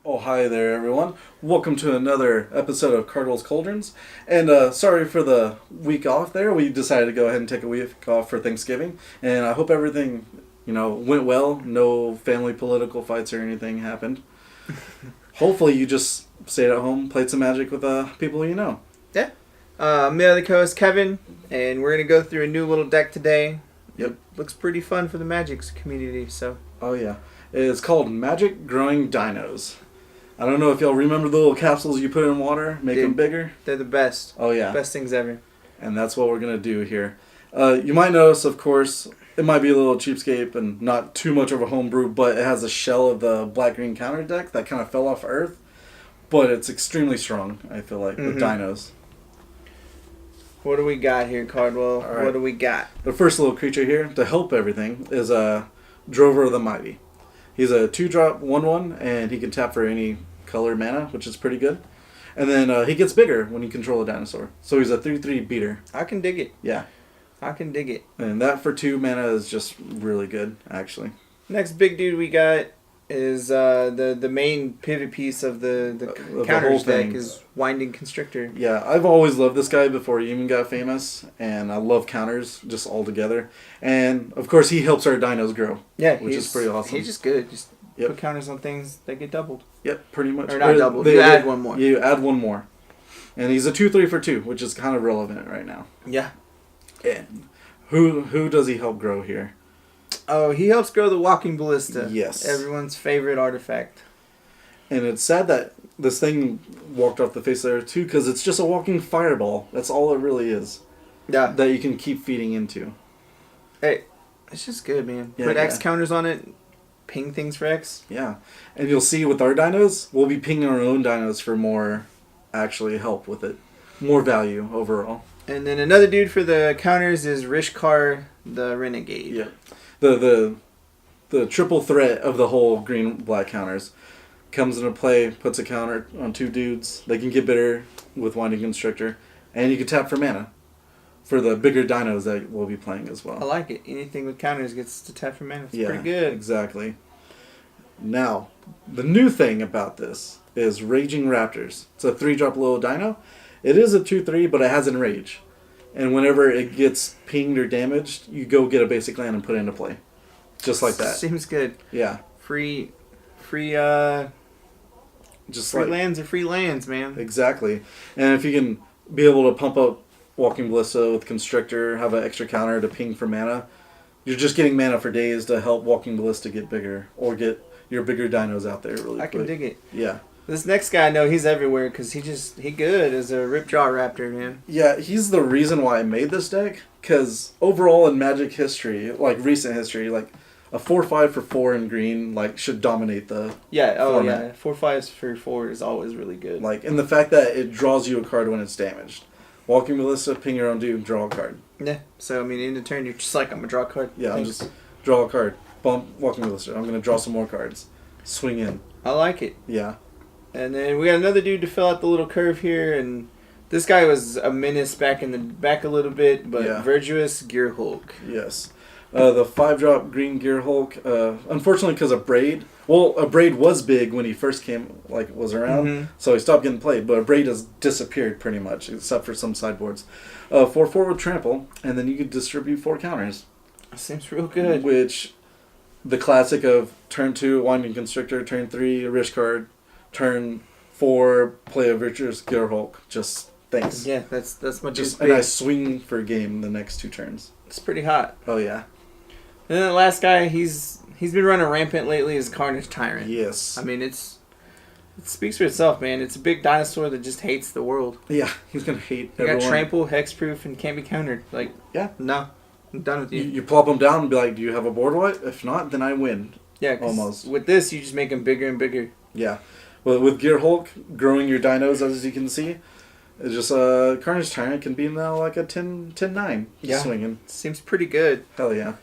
Oh, hi there, everyone. Welcome to another episode of Cardwell's Cauldrons. And sorry for the week off there. We decided to go ahead and take a week off for Thanksgiving. And I hope everything, went well. No family political fights or anything happened. Hopefully you just stayed at home, played some Magic with people you know. Yeah. I'm the other co-host, Kevin, and we're going to go through a new little deck today. Yep. It looks pretty fun for the Magic community, so... Oh, yeah. It's called Magic Growing Dinos. I don't know if y'all remember the little capsules you put in water, make them bigger. They're the best. Oh, yeah. Best things ever. And that's what we're going to do here. You might notice, of course, it might be a little cheapskate and not too much of a homebrew, but it has a shell of the black-green counter deck that kind of fell off Earth. But it's extremely strong, I feel like, with dinos. What do we got here, Cardwell? Right. What do we got? The first little creature here, to help everything, is Drover the Mighty. He's a 2-drop 1/1, and he can tap for any color mana, which is pretty good. And then he gets bigger when you control a dinosaur. So he's a 3/3 beater. I can dig it. Yeah. I can dig it. And that for 2 mana is just really good, actually. Next big dude we got is the main pivot piece of the counters deck is Winding Constrictor. Yeah, I've always loved this guy before he even got famous, and I love counters just all together. And of course, he helps our dinos grow. Yeah, which is pretty awesome. He's just good. Just put counters on things that get doubled. Yep, pretty much. Or not doubled. You add one more. You add one more, and he's a 2/3 for 2, which is kind of relevant right now. Yeah. And who does he help grow here? Oh, he helps grow the Walking Ballista. Yes. Everyone's favorite artifact. And it's sad that this thing walked off the face of the earth too, because it's just a walking fireball. That's all it really is. Yeah. That you can keep feeding into. Hey, it's just good, man. Yeah, Put X counters on it, ping things for X. Yeah. And you'll see with our dinos, we'll be pinging our own dinos for more actually help with it. More value overall. And then another dude for the counters is Rishkar the Renegade. Yeah. The triple threat of the whole green-black counters comes into play, puts a counter on 2 dudes. They can get bitter with Winding Constrictor. And you can tap for mana for the bigger dinos that we'll be playing as well. I like it. Anything with counters gets to tap for mana. It's pretty Yeah, good. exactly. Now, the new thing about this is Ranging Raptors. It's a 3-drop little dino. It is a 2/3, but it has Enrage. And whenever it gets pinged or damaged, you go get a basic land and put it into play. Just like that. Seems good. Yeah. Free Just free like lands are free lands, man. Exactly. And if you can be able to pump up Walking Ballista with Constrictor, have an extra counter to ping for mana, you're just getting mana for days to help Walking Ballista get bigger or get your bigger dinos out there really quick. I can dig it. Yeah. This next guy, I know he's everywhere because he good as a Ripjaw Raptor, man. Yeah, he's the reason why I made this deck. Because overall in Magic history, like recent history, like a 4/5 for 4 in green, like should dominate the format. Yeah. 4/5s for 4 is always really good. Like, and the fact that it draws you a card when it's damaged. Walking Ballista, ping your own dude, draw a card. Yeah. So I mean, in the turn, you're just like, I'm gonna draw a card. Yeah, I'm just draw a card. Bump Walking Ballista. I'm gonna draw some more cards. Swing in. I like it. Yeah. And then we got another dude to fill out the little curve here, and this guy was a menace back a little bit, but Yeah. Verdurous Gearhulk. Yes. The 5-drop green Gearhulk, unfortunately because of Braid, a Braid was big when he first was around, so he stopped getting played, but a Braid has disappeared pretty much, except for some sideboards. 4/4 with Trample, and then you could distribute 4 counters. Seems real good. Which, the classic of turn 2, Winding Constrictor, turn 3, Rishkar, turn 4, play a Verdurous Gearhulk. Just thanks. Yeah, that's much. Just a nice swing for a game the next 2 turns. It's pretty hot. Oh yeah. And then the last guy, he's been running rampant lately, is Carnage Tyrant. Yes. I mean, it speaks for itself, man. It's a big dinosaur that just hates the world. Yeah, he's gonna hate You everyone. got trample, hexproof, and can't be countered. Like, Yeah. no, I'm done with you. You plop him down and be like, do you have a board wipe? If not, then I win. Yeah, 'cause almost. with this, you just make him bigger and bigger. Yeah. Well, with Gearhulk, growing your dinos, as you can see, it's just Carnage Tyrant can be now like a 10-9 swinging. Seems pretty good. Hell yeah.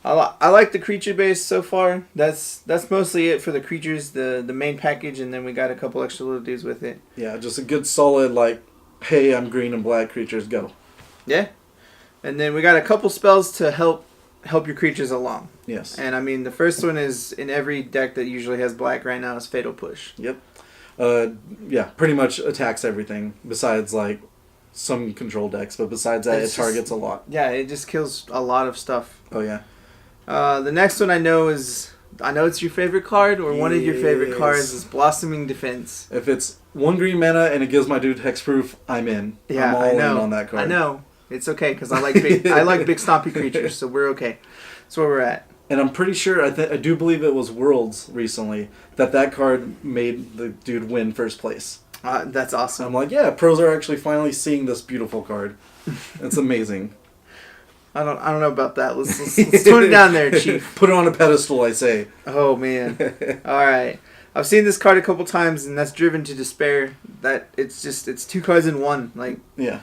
I like the creature base so far. That's mostly it for the creatures, the main package, and then we got a couple extra little dudes with it. Yeah, just a good solid, like, hey, I'm green and black creatures, go. Yeah. And then we got a couple spells to help help your creatures along. Yes. And I mean, the first one is in every deck that usually has black right now is Fatal Push. Yep. Yeah, pretty much attacks everything besides like some control decks, but besides that, it targets a lot. Yeah, it just kills a lot of stuff. Oh yeah. The next one I know it's your favorite card, or one of your favorite cards is Blossoming Defense. If it's 1 green mana and it gives my dude hexproof, I'm in. Yeah, I'm all in on that card. I know. It's okay because I like big stompy creatures, so we're okay. That's where we're at. And I'm pretty sure I do believe it was Worlds recently that card made the dude win first place. That's awesome. I'm like, yeah, pros are actually finally seeing this beautiful card. It's amazing. I don't know about that. Let's tone it down there, Chief. Put it on a pedestal, I say. Oh man. All right. I've seen this card a couple times, and that's Driven to Despair. That it's 2 cards in one. Like yeah,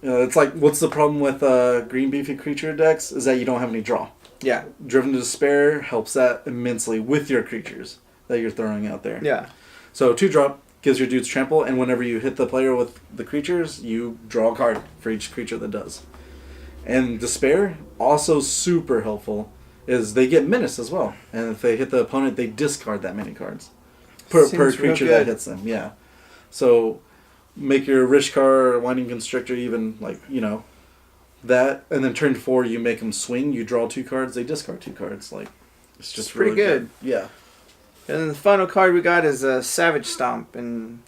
it's like what's the problem with green beefy creature decks is that you don't have any draw. Yeah. Driven to Despair helps that immensely with your creatures that you're throwing out there. Yeah. So 2-drop gives your dudes trample, and whenever you hit the player with the creatures, you draw a card for each creature that does. And Despair, also super helpful, is they get Menace as well. And if they hit the opponent, they discard that many cards per creature that hits them. Yeah. So make your Rishkar, Winding Constrictor even, like, that. And then turn 4, you make them swing. You draw 2 cards, they discard 2 cards. Like, it's just pretty really good. Yeah. And then the final card we got is Savage Stomp. And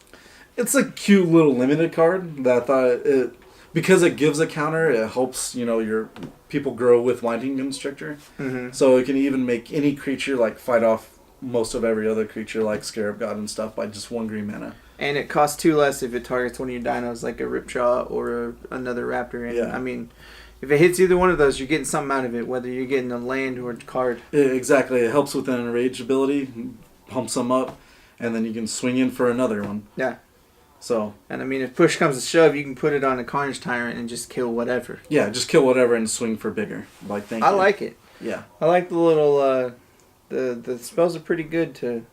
it's a cute little limited card that I thought because it gives a counter, it helps, your people grow with Winding Constrictor. Mm-hmm. So it can even make any creature, like, fight off most of every other creature, like Scarab God and stuff, by just 1 green mana. And it costs 2 less if it targets one of your dinos, like a Ripjaw or another Raptor. And yeah. I mean, if it hits either one of those, you're getting something out of it, whether you're getting a land or a card. Exactly. It helps with an enraged ability, pumps them up, and then you can swing in for another one. Yeah. So. And I mean, if push comes to shove, you can put it on a Carnage Tyrant and just kill whatever. Yeah, just kill whatever and swing for bigger. Like, thank you. I like it. Yeah. I like the little, the spells are pretty good to...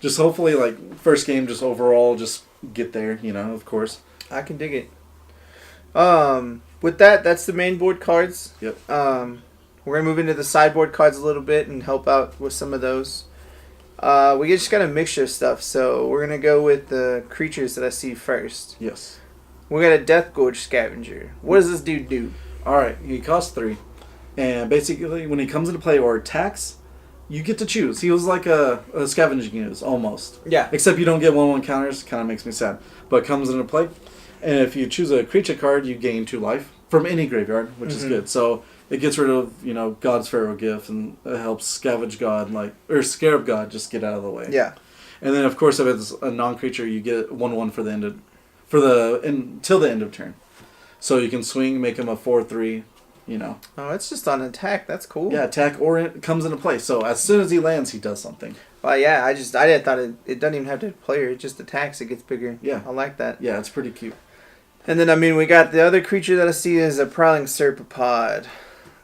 Just hopefully, like, first game, just overall, just get there, of course. I can dig it. With that's the main board cards. Yep. We're going to move into the sideboard cards a little bit and help out with some of those. We just got a mixture of stuff, so we're going to go with the creatures that I see first. Yes. We got a Deathgorge Scavenger. What does this dude do? Alright, he costs 3. And basically, when he comes into play or attacks, you get to choose. He was like a scavenging ooze, almost. Yeah. Except you don't get 1/1 counters, kind of makes me sad. But comes into play. And if you choose a creature card, you gain 2 life from any graveyard, which is good. So it gets rid of, God's Pharaoh Gift, and it helps Scarab God just get out of the way. Yeah. And then, of course, if it's a non-creature, you get 1/1 until the end of turn. So you can swing, make him a 4/3. Oh, it's just on attack. That's cool. Yeah, attack, or it comes into play. So as soon as he lands, he does something. Well, yeah, I thought it doesn't even have to player. It just attacks. It gets bigger. Yeah. I like that. Yeah, it's pretty cute. And then, I mean, we got the other creature that I see is a Prowling Serpopard.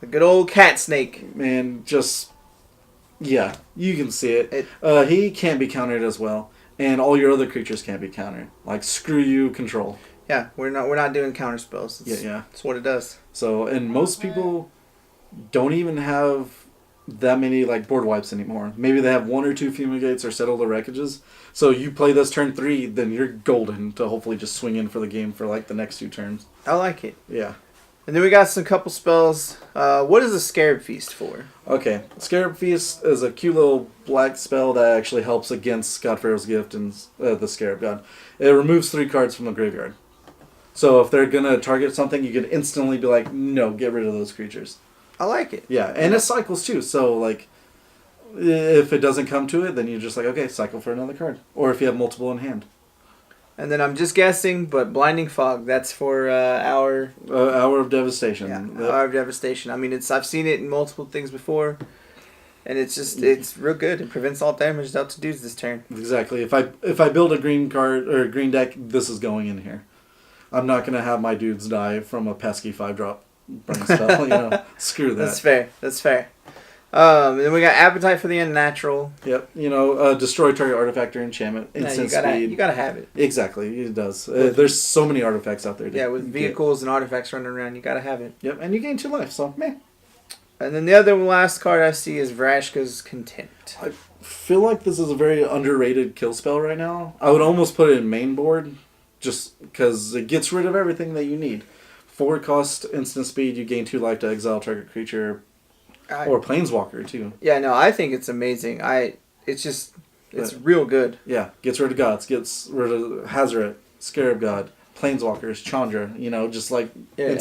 The good old cat snake. Man, yeah, you can see it. He can be countered as well. And all your other creatures can be countered. Like, screw you, control. Yeah, we're not doing counter spells. Yeah. That's what it does. So, and most people don't even have that many like board wipes anymore. Maybe they have 1 or 2 fumigates or settle the wreckages. So you play this turn 3, then you're golden to hopefully just swing in for the game for like the next 2 turns. I like it. Yeah. And then we got some couple spells. What is a Scarab Feast for? Okay, Scarab Feast is a cute little black spell that actually helps against God Pharaoh's Gift and the Scarab God. It removes 3 cards from the graveyard. So if they're going to target something, you can instantly be like, no, get rid of those creatures. I like it. Yeah, and it cycles too. So, like, if it doesn't come to it, then you're just like, okay, cycle for another card. Or if you have multiple in hand. And then I'm just guessing, but Blinding Fog, that's for Hour of Devastation. Yeah, Yep. Hour of Devastation. I mean, I've seen it in multiple things before. And it's real good. It prevents all damage dealt to dudes this turn. Exactly. If I build a green card or a green deck, this is going in here. I'm not going to have my dudes die from a pesky 5-drop burn spell. Screw that. That's fair. And then we got Appetite for the Unnatural. Yep. Destroy target artifact or enchantment. Instant speed. You gotta have it. Exactly. It does. There's so many artifacts out there. With vehicles and artifacts running around, you gotta have it. Yep. And you gain 2 life, so meh. And then the other last card I see is Vraska's Contempt. I feel like this is a very underrated kill spell right now. I would almost put it in main board, just because it gets rid of everything that you need. 4 cost, instant speed, you gain 2 life to exile target creature, or planeswalker too. Yeah, no, I think it's amazing. It's real good. Yeah, gets rid of gods, gets rid of Hazoret, Scarab God, planeswalkers, Chandra. Just like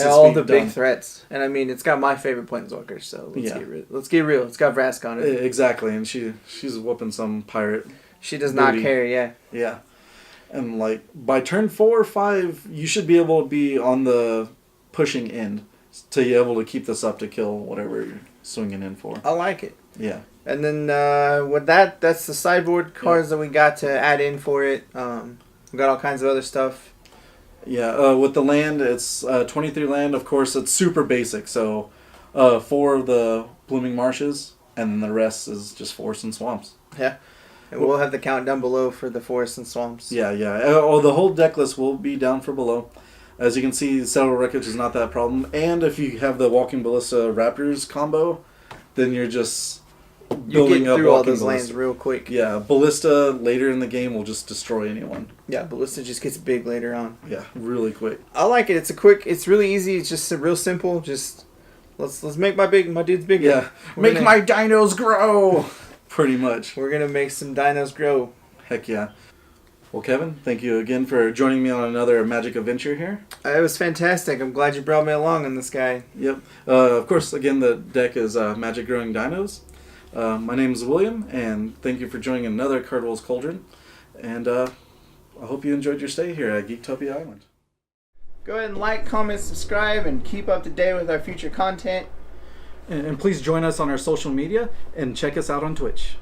all the big threats. And I mean, it's got my favorite planeswalkers. So let's get real. It's got Vraska on it. Exactly, and she's whooping some pirate. She does not care. Yeah. Yeah, and like by turn 4 or 5, you should be able to be on the pushing end to be able to keep this up to kill whatever you're swinging in for. I like it. Yeah. And then with that's the sideboard cards that we got to add in for it. We got all kinds of other stuff. Yeah, with the land, it's 23 land. Of course, it's super basic. So 4 of the Blooming Marshes, and then the rest is just forests and swamps. Yeah. And we'll have the count down below for the forests and swamps. Yeah. The whole deck list will be down for below. As you can see, Settle Wreckage is not that problem. And if you have the Walking Ballista Raptors combo, then you're just building up through all those Ballista. lands real quick. Yeah, Ballista later in the game will just destroy anyone. Yeah, Ballista just gets big later on. Yeah, really quick. I like it. It's really easy. It's just real simple. Just let's make my dudes bigger. Yeah, make my dinos grow. Pretty much. We're gonna make some dinos grow. Heck yeah. Well, Kevin, thank you again for joining me on another Magic adventure here. It was fantastic. I'm glad you brought me along on this guy. Yep. Of course, again, the deck is Magic Growing Dinos. My name is William, and thank you for joining another Cardwell's Cauldron. And I hope you enjoyed your stay here at Geektopia Island. Go ahead and like, comment, subscribe, and keep up to date with our future content. And please join us on our social media and check us out on Twitch.